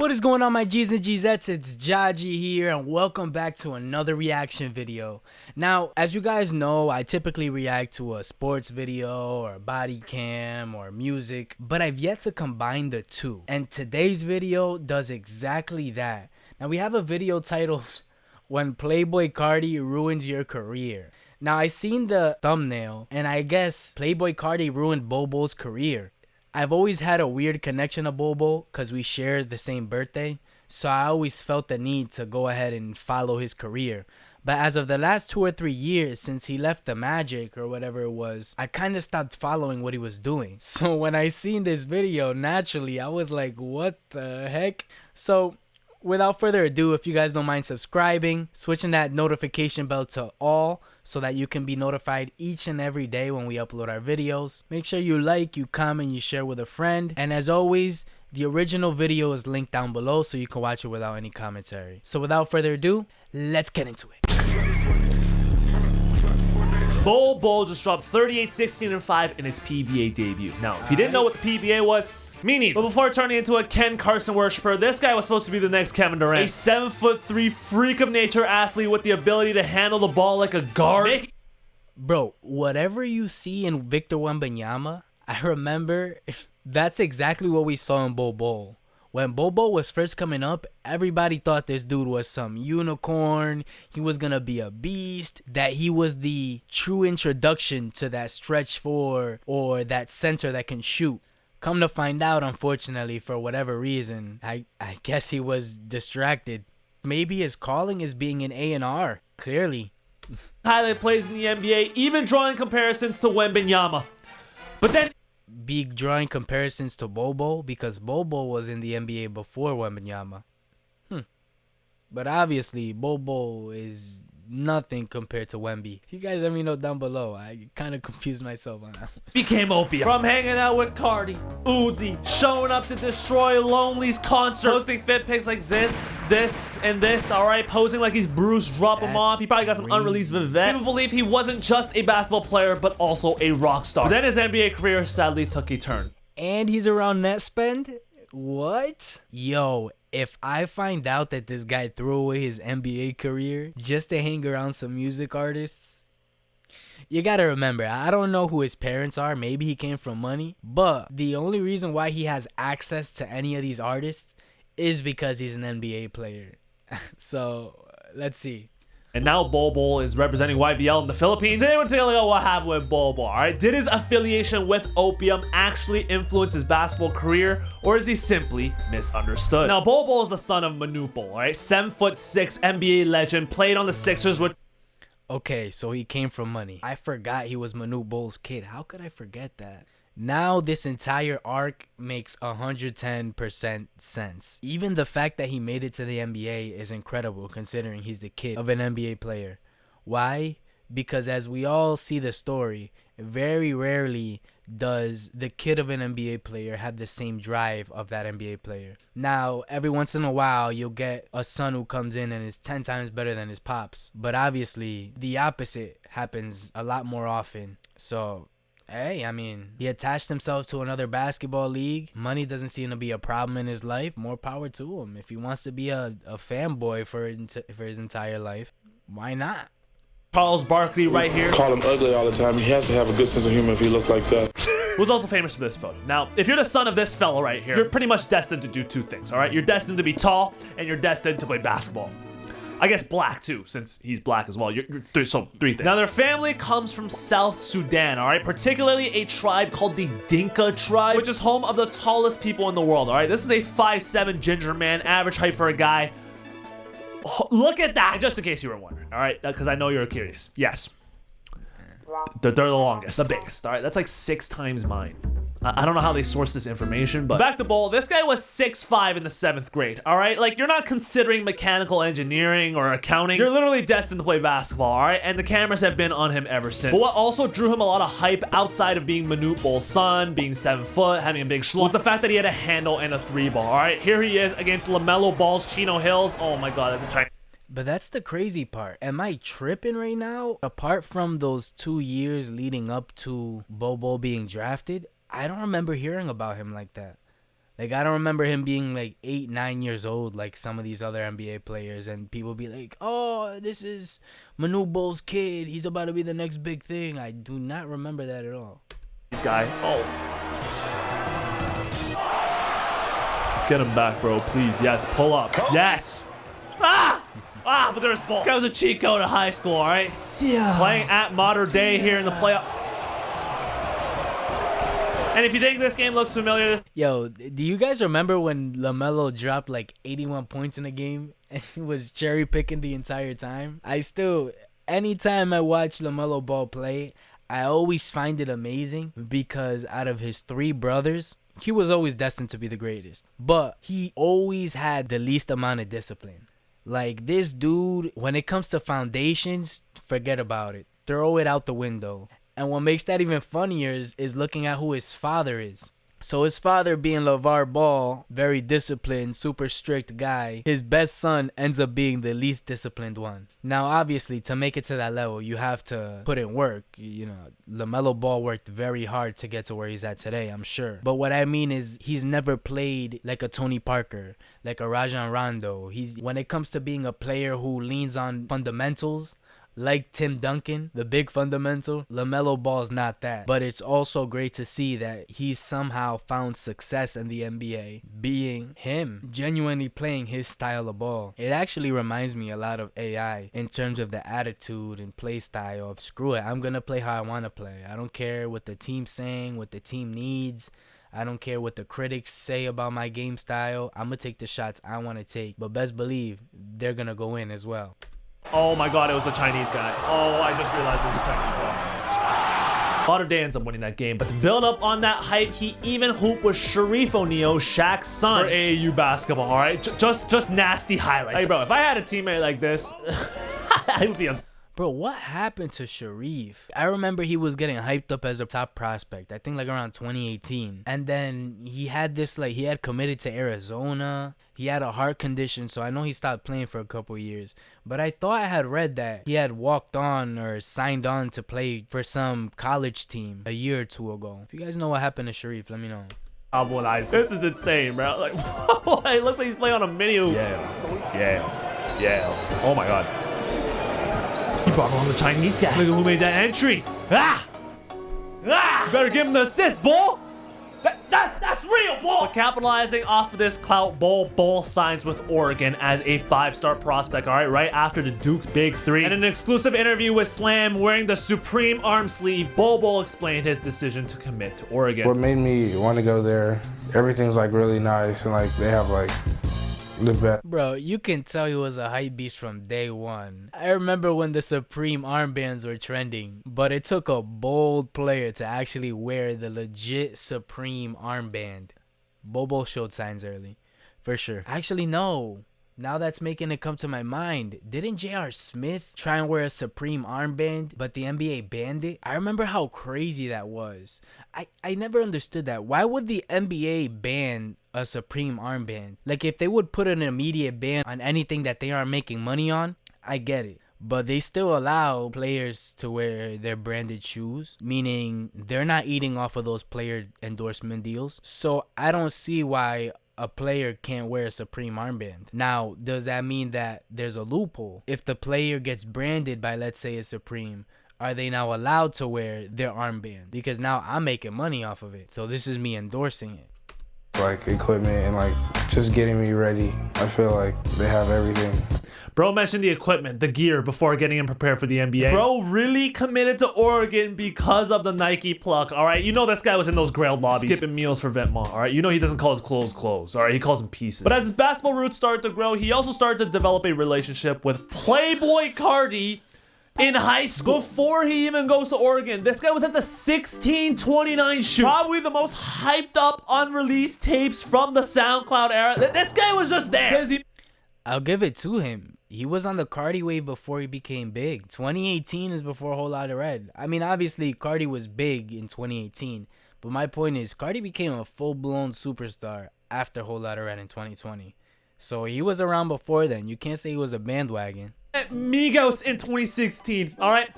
What is going on, my G's and Gzettes? It's Jahji here, and welcome back to another reaction video. Now, as you guys know, I typically react to a sports video or a body cam or music, but I've yet to combine the two. And today's video does exactly that. Now, we have a video titled, When Playboi Carti Ruins Your Career. Now, I seen the thumbnail, and I guess Playboi Carti ruined Bol Bol's career. I've always had a weird connection to Bol Bol because we share the same birthday, so I always felt the need to go ahead and follow his career. But as of the last 2 or 3 years since he left the Magic or whatever it was, I kind of stopped following what he was doing. So when I seen this video, naturally, I was like, what the heck? So without further ado, if you guys don't mind subscribing, switching that notification bell to all so that you can be notified each and every day when we upload our videos. Make sure you like, you comment, you share with a friend. And as always, the original video is linked down below so you can watch it without any commentary. So without further ado, let's get into it. Bol Bol just dropped 38, 16, and 5 in his PBA debut. Now, if you didn't know what the PBA was, me neither. But before turning into a Ken Carson worshiper, this guy was supposed to be the next Kevin Durant. A 7'3" freak of nature athlete with the ability to handle the ball like a guard. Bro, whatever you see in Victor Wembanyama, I remember that's exactly what we saw in Bol Bol. When Bol Bol was first coming up, everybody thought this dude was some unicorn. He was gonna be a beast. That he was the true introduction to that stretch four or that center that can shoot. Come to find out, unfortunately, for whatever reason, I guess he was distracted. Maybe his calling is being an A&R, clearly. Highlight plays in the NBA, even drawing comparisons to Wembanyama. But then Be drawing comparisons to Bol Bol because Bol Bol was in the NBA before Wembanyama. But obviously, Bol Bol is nothing compared to Wemby. If you guys let me know down below, I kind of confused myself on that one. Became opium. From hanging out with Carti, Uzi, showing up to destroy Lonely's concert, posting fit pics like this, and this, alright? Posing like he's Bruce, drop him off. He probably got some unreleased Vivette. People believe he wasn't just a basketball player, but also a rock star. But then his NBA career sadly took a turn. And he's around net spend? What? Yo, if I find out that this guy threw away his NBA career just to hang around some music artists, you gotta remember, I don't know who his parents are. Maybe he came from money. But the only reason why he has access to any of these artists is because he's an NBA player. So, let's see. And now Bol Bol is representing YVL in the Philippines. Today we're taking a look at what happened with Bol Bol, alright? Did his affiliation with opium actually influence his basketball career, or is he simply misunderstood? Now, Bol Bol is the son of Manute Bol, alright? 7'6" NBA legend, played on the Sixers with... Okay, so he came from money. I forgot he was Manute Bol's kid. How could I forget that? Now this entire arc makes 110% sense. Even the fact that he made it to the NBA is incredible considering he's the kid of an NBA player. Why? Because as we all see the story, very rarely does the kid of an NBA player have the same drive of that NBA player. Now, every once in a while, you'll get a son who comes in and is 10 times better than his pops. But obviously, the opposite happens a lot more often. So hey, I mean, he attached himself to another basketball league. Money doesn't seem to be a problem in his life. More power to him. If he wants to be a fanboy for his entire life, why not? Charles Barkley right here. Call him ugly all the time. He has to have a good sense of humor if he looks like that. Who's also famous for this photo. Now, if you're the son of this fella right here, you're pretty much destined to do two things, all right? You're destined to be tall, and you're destined to play basketball. I guess black too, since he's black as well. So three things. Now, their family comes from South Sudan, all right? Particularly a tribe called the Dinka tribe, which is home of the tallest people in the world, all right? This is a 5'7" ginger man, average height for a guy. Oh, look at that! Just in case you were wondering, all right? Because I know you're curious. Yes. They're the longest, the biggest, all right? That's like 6 times mine. I don't know how they source this information, but back to Bol. This guy was 6'5" in the 7th grade, all right? Like, you're not considering mechanical engineering or accounting. You're literally destined to play basketball, all right? And the cameras have been on him ever since. But what also drew him a lot of hype outside of being Manute Bol's son, being 7 foot, having a big schlong, was the fact that he had a handle and a 3-ball, all right? Here he is against LaMelo Ball's Chino Hills. Oh my God, that's a Chinese. But that's the crazy part. Am I tripping right now? Apart from those 2 years leading up to Bol Bol being drafted, I don't remember hearing about him like that. Like, I don't remember him being like 8, 9 years old like some of these other NBA players, and people be like, oh, this is Manu Bol's kid, he's about to be the next big thing. I do not remember that at all. This guy. Oh. Get him back, bro, please. Yes, pull up. Yes. But there's Bol. This guy was a cheat code in high school, all right? Yeah. Playing at modern day here in the playoff. And if you think this game looks familiar, Yo, do you guys remember when LaMelo dropped like 81 points in a game and he was cherry picking the entire time? Anytime I watch LaMelo Ball play, I always find it amazing because out of his 3 brothers, he was always destined to be the greatest. But he always had the least amount of discipline. Like, this dude, when it comes to foundations, forget about it. Throw it out the window. And what makes that even funnier is looking at who his father is. So his father being LeVar Ball, very disciplined, super strict guy, his best son ends up being the least disciplined one. Now, obviously, to make it to that level, you have to put in work. You know, LaMelo Ball worked very hard to get to where he's at today, I'm sure. But what I mean is he's never played like a Tony Parker, like a Rajon Rondo. When it comes to being a player who leans on fundamentals, like Tim Duncan, the big fundamental, LaMelo Ball's not that. But it's also great to see that he's somehow found success in the NBA being him, genuinely playing his style of ball. It actually reminds me a lot of AI in terms of the attitude and play style of, screw it, I'm gonna play how I want to play. I don't care what the team's saying, what the team needs. I don't care what the critics say about my game style. I'm gonna take the shots I want to take. But best believe they're gonna go in as well. oh my god, it was a Chinese guy. Oh, I just realized it was a Chinese guy. Modern Day ends up winning that game, but to build up on that hype, he even hooped with Sharif O'Neal, Shaq's son, for AAU basketball, all right? Just nasty highlights. Hey, bro, if I had a teammate like this, I would be Bro, what happened to Sharif? I remember he was getting hyped up as a top prospect, I think like around 2018. And then he had this, like, he had committed to Arizona. He had a heart condition, so I know he stopped playing for a couple years. But I thought I had read that he had walked on or signed on to play for some college team a year or 2 ago. If you guys know what happened to Sharif, let me know. This is insane, bro. Like, it looks like he's playing on a mini hoop. Yeah. Oh my god. He brought along the Chinese guy. Look at who made that entry. Better give him the assist, Bol. That's real, Bol. But capitalizing off of this clout, Bol signs with Oregon as a 5-star prospect, all right after the Duke Big 3. And in an exclusive interview with Slam wearing the Supreme arm sleeve, Bol explained his decision to commit to Oregon. What made me want to go there, everything's like really nice and like they have like the best. Bro, you can tell he was a hype beast from day one. I remember when the Supreme armbands were trending, but it took a bold player to actually wear the legit Supreme armband. Bol Bol showed signs early, for sure. Actually, no. Now that's making it come to my mind. Didn't J.R. Smith try and wear a Supreme armband, but the NBA banned it? I remember how crazy that was. I never understood that. Why would the NBA ban a Supreme armband? Like, if they would put an immediate ban on anything that they aren't making money on, I get it. But they still allow players to wear their branded shoes, meaning they're not eating off of those player endorsement deals. So I don't see why a player can't wear a Supreme armband. Now, does that mean that there's a loophole? If the player gets branded by, let's say, a Supreme, are they now allowed to wear their armband? Because now I'm making money off of it. So this is me endorsing it. Like equipment and like just getting me ready. I feel like they have everything. Bro mentioned the equipment, the gear, before getting him prepared for the NBA. Bro really committed to Oregon because of the Nike pluck, all right? You know this guy was in those Grailed lobbies, skipping meals for Venmo, all right? You know he doesn't call his clothes, all right? He calls them pieces. But as his basketball roots started to grow, he also started to develop a relationship with Playboi Carti in high school. Before he even goes to Oregon, this guy was at the 1629 shoot. Probably the most hyped up unreleased tapes from the SoundCloud era. This guy was just there. I'll give it to him. He was on the Carti wave before he became big. 2018 is before Whole Lotta Red. I mean, obviously, Carti was big in 2018. But my point is, Carti became a full-blown superstar after Whole Lotta Red in 2020. So he was around before then. You can't say he was a bandwagon. Migos in 2016, all right?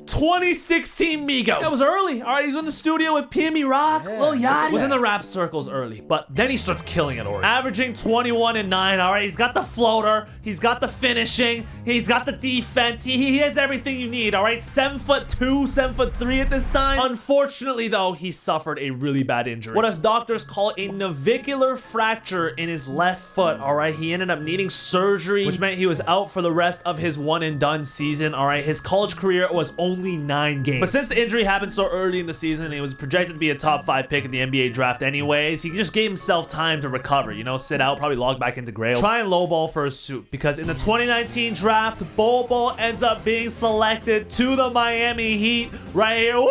2016 Migos. That was early. All right, he's in the studio with PME Rock. Lil Yachty. Was in the rap circles early, but then he starts killing it already. Averaging 21 and 9. All right, he's got the floater. He's got the finishing. He's got the defense. He has everything you need. All right, 7'2", 7'3" at this time. Unfortunately, though, he suffered a really bad injury. What us doctors call a navicular fracture in his left foot. All right, he ended up needing surgery, which meant he was out for the rest of his one and done season. All right, his college career was only 9 games. But since the injury happened so early in the season and he was projected to be a top 5 pick in the NBA draft anyways, he just gave himself time to recover, you know, sit out, probably log back into Grail, try and lowball for a suit, because in the 2019 draft, Bol Bol ends up being selected to the Miami Heat right here. Woo!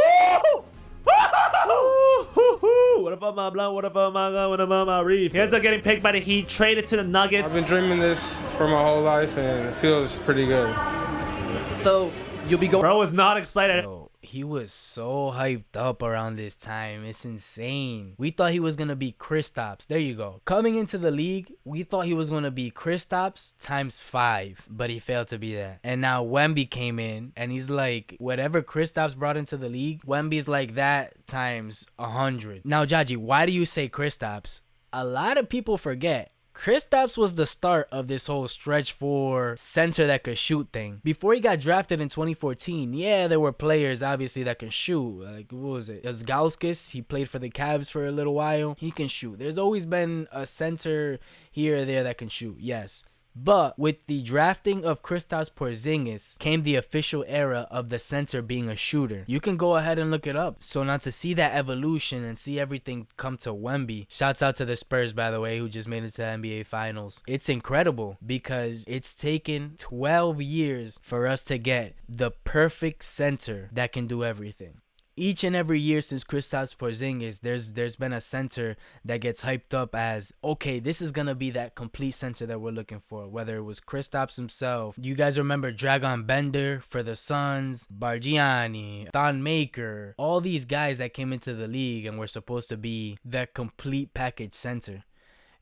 What if I'm blunt? What if I'm what if I'm reef? He ends up getting picked by the Heat, traded to the Nuggets. I've been dreaming this for my whole life, and it feels pretty good. So you'll be going. Bro was not excited. Yo, he was so hyped up around this time. It's insane. We thought he was going to be Kristaps. There you go. Coming into the league, we thought he was going to be Kristaps times 5, but he failed to be that. And now Wemby came in, and he's like, whatever Kristaps brought into the league, Wemby's like that times 100. Now, Jahji, why do you say Kristaps? A lot of people forget Kristaps was the start of this whole stretch for center that could shoot thing. Before he got drafted in 2014, yeah, there were players obviously that can shoot. Like, what was it? Gauskas, he played for the Cavs for a little while. He can shoot. There's always been a center here or there that can shoot, yes. But with the drafting of Kristaps Porzingis came the official era of the center being a shooter. You can go ahead and look it up. So now to see that evolution and see everything come to Wemby. Shouts out to the Spurs, by the way, who just made it to the NBA Finals. It's incredible because it's taken 12 years for us to get the perfect center that can do everything. Each and every year since Kristaps Porzingis, there's been a center that gets hyped up as, okay, this is gonna be that complete center that we're looking for. Whether it was Kristaps himself, you guys remember Dragon Bender for the Suns, Bargiani, Thon Maker, all these guys that came into the league and were supposed to be that complete package center.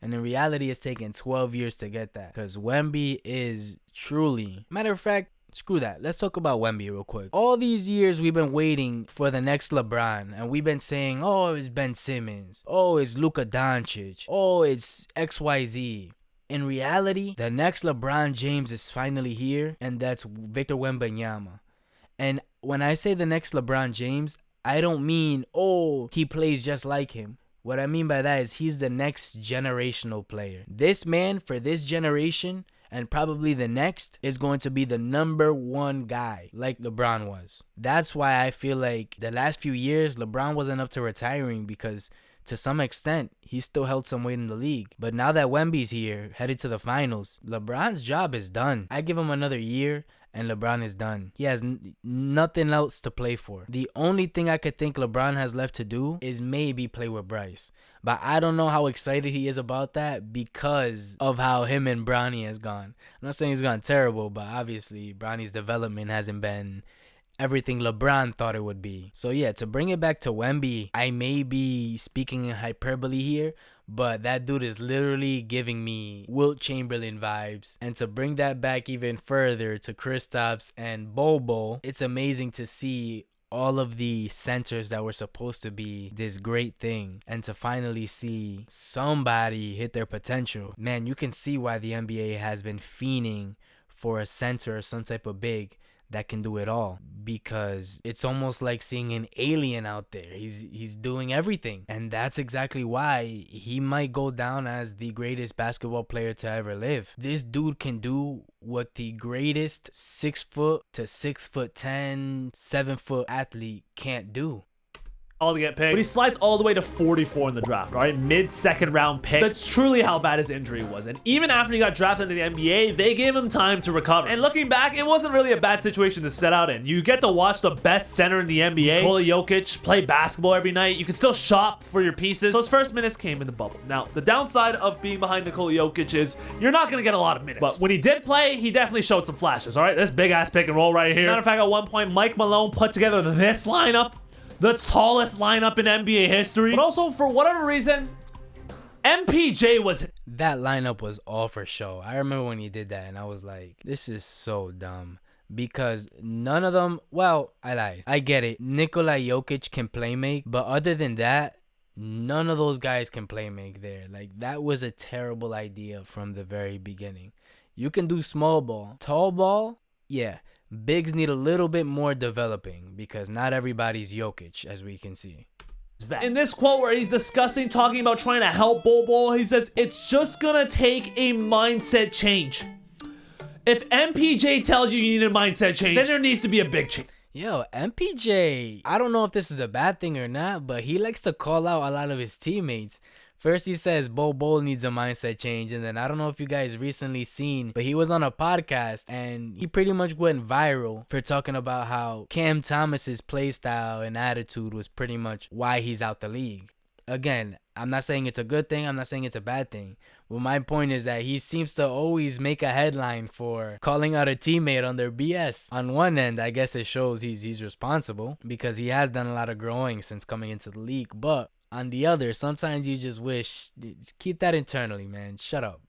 And in reality, it's taken 12 years to get that, because Wemby is truly, matter of fact, screw that. Let's talk about Wemby real quick. All these years we've been waiting for the next LeBron, and we've been saying, oh, it's Ben Simmons. Oh, it's Luka Doncic. Oh, it's XYZ. In reality, the next LeBron James is finally here, and that's Victor Wembanyama. And when I say the next LeBron James, I don't mean, oh, he plays just like him. What I mean by that is he's the next generational player. This man, for this generation, and probably the next, is going to be the #1 guy like LeBron was. That's why I feel like the last few years LeBron wasn't up to retiring, because to some extent he still held some weight in the league. But now that Wemby's here, headed to the finals, LeBron's job is done. I give him another year and LeBron is done. He has nothing else to play for. The only thing I could think LeBron has left to do is maybe play with Bryce. But I don't know how excited he is about that because of how him and Bronny has gone. I'm not saying he's gone terrible, but obviously Bronny's development hasn't been everything LeBron thought it would be. So yeah, to bring it back to Wemby, I may be speaking in hyperbole here, but that dude is literally giving me Wilt Chamberlain vibes. And to bring that back even further to Kristaps and Bol Bol, it's amazing to see all of the centers that were supposed to be this great thing, and to finally see somebody hit their potential. Man, you can see why the NBA has been fiending for a center or some type of big that can do it all, because it's almost like seeing an alien out there. He's doing everything, and that's exactly why he might go down as the greatest basketball player to ever live. This dude can do what the greatest 6' to 6'10", 7' athlete can't do. All to get picked, but he slides all the way to 44 in the draft, all right? Mid-second round pick. That's truly how bad his injury was. And even after he got drafted into the NBA, they gave him time to recover. And looking back, it wasn't really a bad situation to set out in. You get to watch the best center in the NBA, Nikola Jokic, play basketball every night. You can still shop for your pieces. So his first minutes came in the bubble. Now, the downside of being behind Nikola Jokic is you're not going to get a lot of minutes. But when he did play, he definitely showed some flashes, all right? This big-ass pick and roll right here. Matter of fact, at one point, Mike Malone put together this lineup, the tallest lineup in NBA history. But also, for whatever reason, MPJ was... That lineup was all for show. I remember when he did that, and I was like, this is so dumb. because none of them, well, I lied. I get it. Nikola Jokic can play make, but other than that, none of those guys can play make there. Like, that was a terrible idea from the very beginning. You can do small ball. Tall ball, yeah. Bigs need a little bit more developing because not everybody's Jokic, as we can see. In this quote where he's talking about trying to help Bol Bol, he says, it's just gonna take a mindset change. If MPJ tells you you need a mindset change, then there needs to be a big change. Yo, MPJ, I don't know if this is a bad thing or not, but he likes to call out a lot of his teammates. First he says Bol Bol needs a mindset change, and then I don't know if you guys recently seen, but he was on a podcast and he pretty much went viral for talking about how Cam Thomas's play style and attitude was pretty much why he's out the league. Again, I'm not saying it's a good thing, I'm not saying it's a bad thing. But my point is that he seems to always make a headline for calling out a teammate on their BS. On one end, I guess it shows he's responsible because he has done a lot of growing since coming into the league. But on the other, sometimes you just wish, just keep that internally, man. Shut up.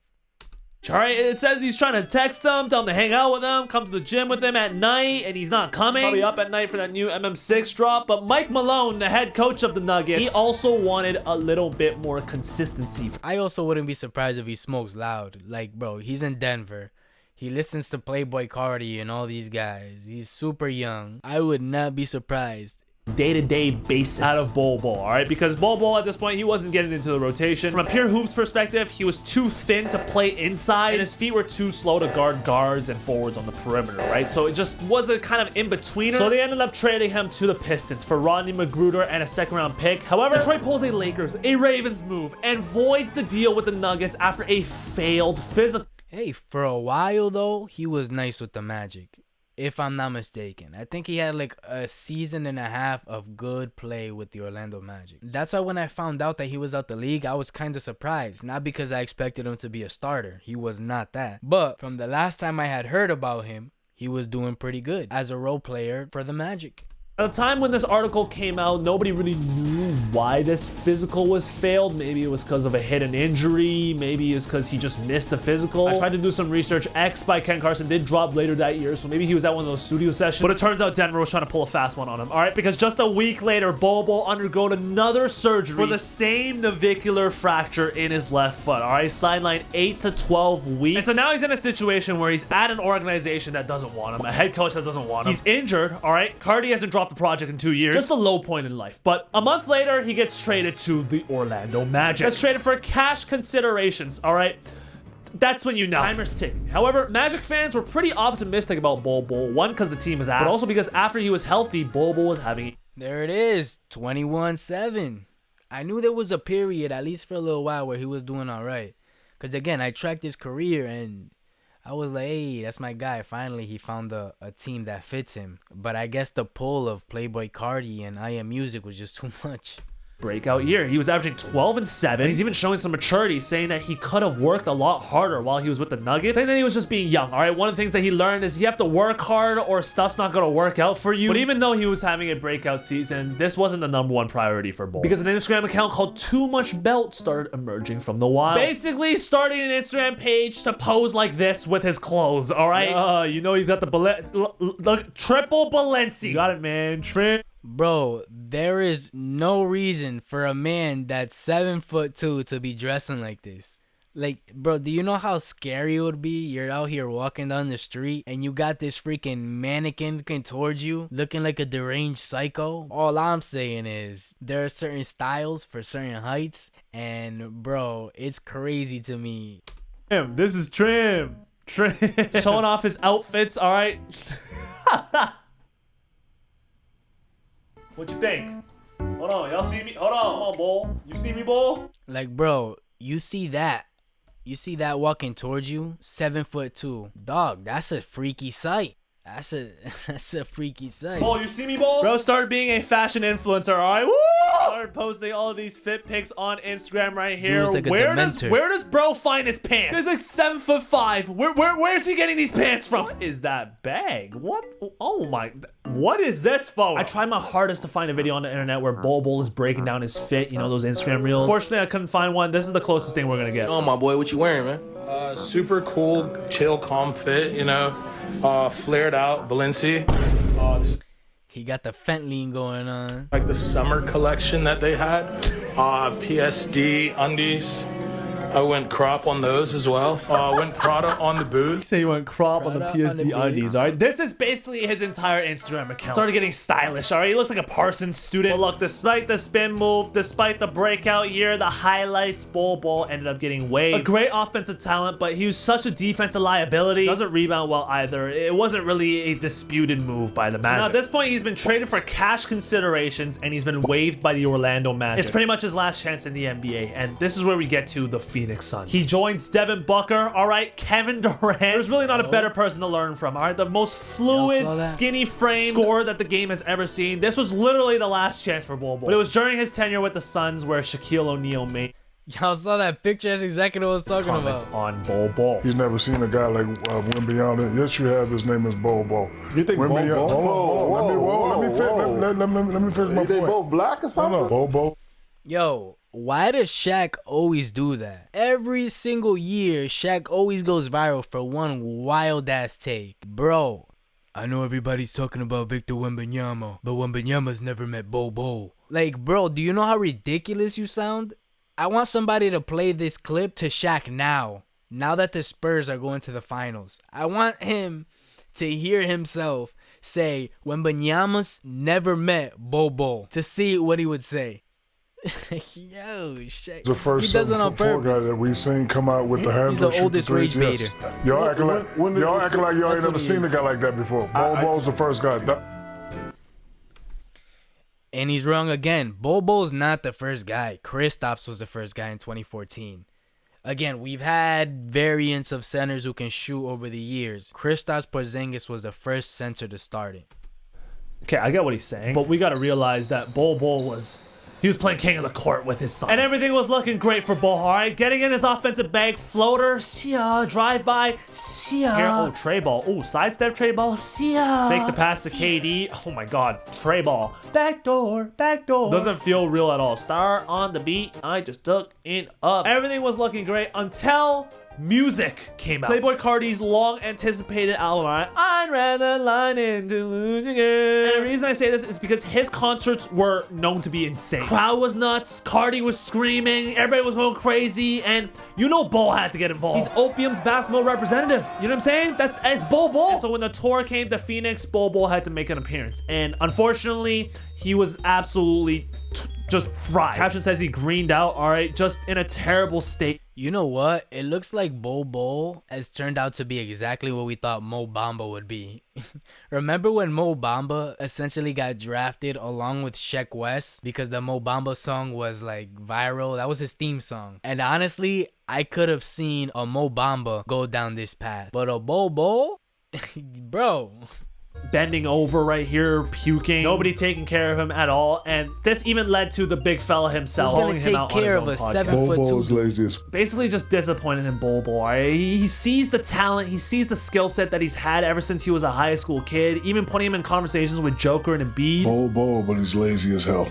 All right, it says he's trying to text him, tell him to hang out with him, come to the gym with him at night, and he's not coming. Probably up at night for that new MM6 drop. But Mike Malone, the head coach of the Nuggets, he also wanted a little bit more consistency. I also wouldn't be surprised if he smokes loud. Like, bro, he's in Denver. He listens to Playboi Carti and all these guys. He's super young. I would not be surprised. Day-to-day basis out of Bol Bol, all right? Because Bol Bol at this point, he wasn't getting into the rotation. From a pure hoops perspective, he was too thin to play inside, and his feet were too slow to guard guards and forwards on the perimeter, right? So it just was a kind of in-betweener. So they ended up trading him to the Pistons for Rodney Magruder and a second-round pick. However, Detroit pulls a Lakers, a Ravens move, and voids the deal with the Nuggets after a failed physical. Hey, for a while, though, he was nice with the Magic. If I'm not mistaken. I think he had like a season and a half of good play with the Orlando Magic. That's why when I found out that he was out the league, I was kind of surprised. Not because I expected him to be a starter. He was not that. But from the last time I had heard about him, he was doing pretty good as a role player for the Magic. At the time when this article came out, nobody really knew why this physical was failed. Maybe it was because of a hidden injury. Maybe it's because he just missed the physical. I tried to do some research. X by Ken Carson did drop later that year, so maybe he was at one of those studio sessions. But it turns out Denver was trying to pull a fast one on him, all right? Because just a week later, Bol Bol underwent another surgery for the same navicular fracture in his left foot, all right? Sidelined 8 to 12 weeks. And so now he's in a situation where he's at an organization that doesn't want him, a head coach that doesn't want him. He's injured, all right? Carti hasn't dropped the project in 2 years. Just a low point in life. But a month later, he gets traded to the Orlando Magic. Gets traded for cash considerations, all right? That's when you know. Timer's ticking. However, Magic fans were pretty optimistic about Bol Bol. One, because the team is ass, but also because after he was healthy, Bol Bol was having... There it is, 21-7. I knew there was a period, at least for a little while, where he was doing all right. Because again, I tracked his career and I was like, hey, that's my guy. Finally, he found a team that fits him. But I guess the pull of Playboi Carti and I Am Music was just too much. Breakout year. He was averaging 12 and 7. He's even showing some maturity, saying that he could have worked a lot harder while he was with the Nuggets. Saying that he was just being young. All right, one of the things that he learned is you have to work hard or stuff's not going to work out for you. But even though he was having a breakout season, this wasn't the #1 priority for Bol. Because an Instagram account called Too Much Belt started emerging from the wild. Basically starting an Instagram page to pose like this with his clothes, all right? You know he's got the triple Balenci. You got it, man. Trim. Bro, there is no reason for a man that's 7'2" to be dressing like this. Like, bro, do you know how scary it would be? You're out here walking down the street and you got this freaking mannequin looking towards you, looking like a deranged psycho. All I'm saying is there are certain styles for certain heights, and bro, it's crazy to me. Trim, this is Trim. Showing off his outfits, all right? What you think? Hold on, y'all see me? Hold on, come on, Bol. You see me, Bol? Like, bro, you see that? You see that walking towards you? 7'2". Dog, that's a freaky sight. That's a freaky sight. Bol, you see me, Bol? Bro started being a fashion influencer, all right? Woo! Started posting all of these fit pics on Instagram right here. Like where does bro find his pants? He's like 7'5". Where's he getting these pants from? What is that bag? What? Oh my! What is this photo? I tried my hardest to find a video on the internet where Bol Bol is breaking down his fit. You know those Instagram reels. Fortunately, I couldn't find one. This is the closest thing we're gonna get. Oh my boy, what you wearing, man? Super cool, chill, calm fit, you know. flared out Balenci. This is He got the fentanyl going on. like the summer collection that they had. PSD undies. I went crop on those as well. Went Prada on the boot. Say you went crop on the Prada on PSD the undies, boots. alright? This is basically his entire Instagram account. Started getting stylish, alright? He looks like a Parsons student. But look, despite the spin move, despite the breakout year, the highlights, Bol Bol ended up getting waived. A great offensive talent, but he was such a defensive liability. Doesn't rebound well either. It wasn't really a disputed move by the Magic. Now, at this point, he's been traded for cash considerations, and he's been waived by the Orlando Magic. It's pretty much his last chance in the NBA, and this is where we get to the Phoenix Suns. He joins Devin Booker, all right, Kevin Durant. There's really not a better person to learn from, all right? The most fluid, Y'all saw that? skinny frame scorer that the game has ever seen. This was literally the last chance for Bol Bol. But it was during his tenure with the Suns where Shaquille O'Neal made Y'all saw that picture? That's exactly what I was talking comments about. on Bol Bol. He's never seen a guy like went beyond it. Yes, you have. His name is Bol Bol. You think Went Bol beyond- Bol? Hold on, let me finish my They point. both black or something? No, Bol Bol. Yo, why does Shaq always do that? Every single year, Shaq always goes viral for one wild ass take. Bro, I know everybody's talking about Victor Wembanyama, but Wembanyama's never met Bol Bol. Like, bro, do you know how ridiculous you sound? I want somebody to play this clip to Shaq now that the Spurs are going to the finals. I want him to hear himself say Wembanyama's never met Bol Bol, to see what he would say. Yo, Shaq. The first He does it on 7'4" guy purpose. that we've seen come out with the handle. He's the shoot oldest threes, rage yes. baiter. Y'all acting like when did y'all you acting like y'all That's ain't never what he seen a is. guy like that before. Bol Bol's the first guy. And he's wrong again. Bol Bol's not the first guy. Kristaps was the first guy in 2014. Again, we've had variants of centers who can shoot over the years. Kristaps Porzingis was the first center to start it. Okay, I get what he's saying, but we got to realize that Bol Bol was playing king of the court with his son. And everything was looking great for Bol, all right? Getting in his offensive bag, floater, drive by, here, oh, tray ball. Oh, sidestep tray ball, fake the pass to KD. Oh my God, tray ball. Backdoor. Doesn't feel real at all. Star on the beat, I just took it up. Everything was looking great until music came out. Playboi Carti's long-anticipated album, alright? I'd rather line into losing it. And the reason I say this is because his concerts were known to be insane. Crowd was nuts, Carti was screaming, everybody was going crazy, and you know Bol had to get involved. He's Opium's basketball representative. You know what I'm saying? That's Bol Bol. And so when the tour came to Phoenix, Bol Bol had to make an appearance. And unfortunately, he was absolutely just fried. Caption says he greened out, alright? Just in a terrible state. You know what? It looks like Bol Bol has turned out to be exactly what we thought Mo Bamba would be. Remember when Mo Bamba essentially got drafted along with Sheck West because the Mo Bamba song was like viral? That was his theme song. And honestly, I could have seen a Mo Bamba go down this path. But a Bol Bol? Bro. Bending over right here, puking. Nobody taking care of him at all. And this even led to the big fella himself. Who's gonna calling him take out on care his of own a podcast. 7'2" Bol Bol's laziest. Basically just disappointed in Bol Bol. Right? He sees the talent, he sees the skill set that he's had ever since he was a high school kid, even putting him in conversations with Joker and Embiid. Bol Bol, but he's lazy as hell.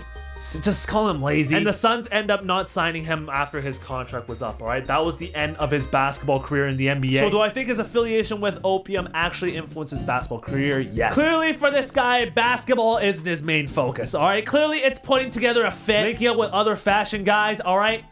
Just call him lazy. And the Suns end up not signing him after his contract was up, all right? That was the end of his basketball career in the NBA. So do I think his affiliation with Opium actually influenced his basketball career? Yes. Clearly for this guy, basketball isn't his main focus, all right? Clearly it's putting together a fit, linking up with other fashion guys, all right?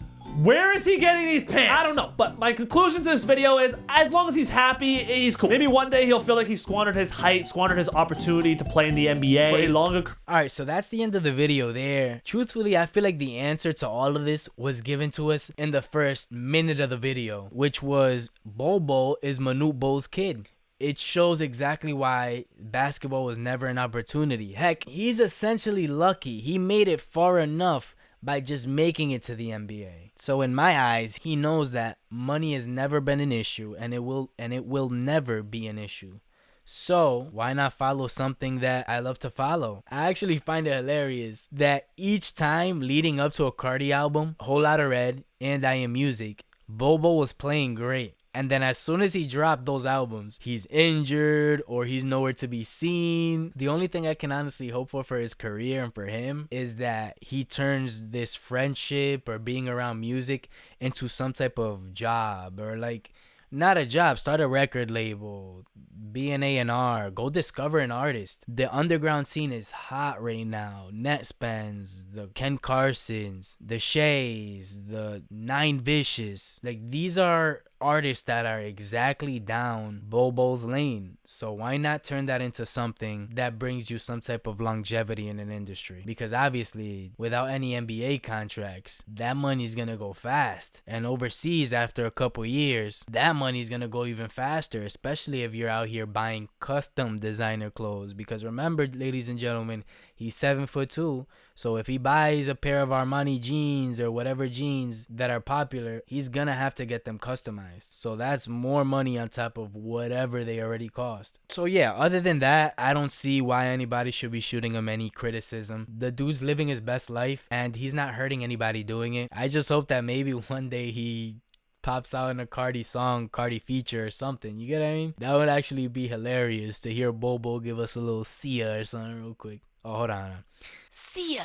Where is he getting these pants? I don't know, but my conclusion to this video is as long as he's happy, he's cool. Maybe one day he'll feel like he squandered his height, squandered his opportunity to play in the NBA for a longer Alright, so that's the end of the video there. Truthfully, I feel like the answer to all of this was given to us in the first minute of the video, which was Bol Bol is Manute Bol's kid. It shows exactly why basketball was never an opportunity. Heck, he's essentially lucky. He made it far enough by just making it to the NBA. So in my eyes, he knows that money has never been an issue and it will never be an issue. So why not follow something that I love to follow? I actually find it hilarious that each time leading up to a Carti album, Whole Lotta Red and I Am Music, Bol Bol was playing great. And then as soon as he dropped those albums, he's injured or he's nowhere to be seen. The only thing I can honestly hope for his career and for him is that he turns this friendship or being around music into some type of job or like Not a job. Start a record label. Be an A&R. Go discover an artist. The underground scene is hot right now. Netspens, the Ken Carsons, the Shays, the Nine Vicious. Like, these are artists that are exactly down Bol Bol's lane. So why not turn that into something that brings you some type of longevity in an industry? Because obviously, without any NBA contracts, that money's gonna go fast. And overseas, after a couple years, that money's gonna go even faster, especially if you're out here buying custom designer clothes. Because remember, ladies and gentlemen, he's 7'2". So if he buys a pair of Armani jeans or whatever jeans that are popular, he's gonna have to get them customized. So that's more money on top of whatever they already cost. So yeah, other than that, I don't see why anybody should be shooting him any criticism. The dude's living his best life and he's not hurting anybody doing it. I just hope that maybe one day he pops out in a Carti song, Carti feature or something. You get what I mean? That would actually be hilarious to hear Bol Bol give us a little see ya or something real quick. Oh, hold on. See ya.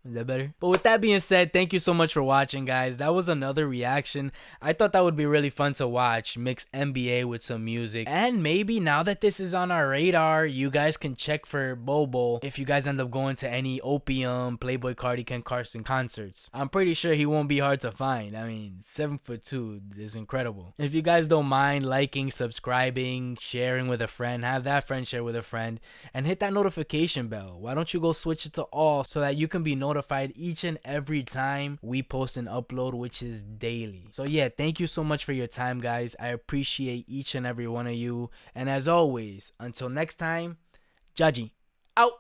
Is that better? But with that being said, thank you so much for watching, guys. That was another reaction. I thought that would be really fun to watch. Mix NBA with some music. And maybe now that this is on our radar, you guys can check for Bol Bol if you guys end up going to any Opium, Playboi Carti, Ken Carson concerts. I'm pretty sure he won't be hard to find. I mean, 7'2" is incredible. If you guys don't mind liking, subscribing, sharing with a friend, have that friend share with a friend, and hit that notification bell. Why don't you go switch it to all so that you can be notified each and every time we post and upload, which is daily. So yeah, thank you so much for your time, guys. I appreciate each and every one of you. And as always, until next time, Jahji out.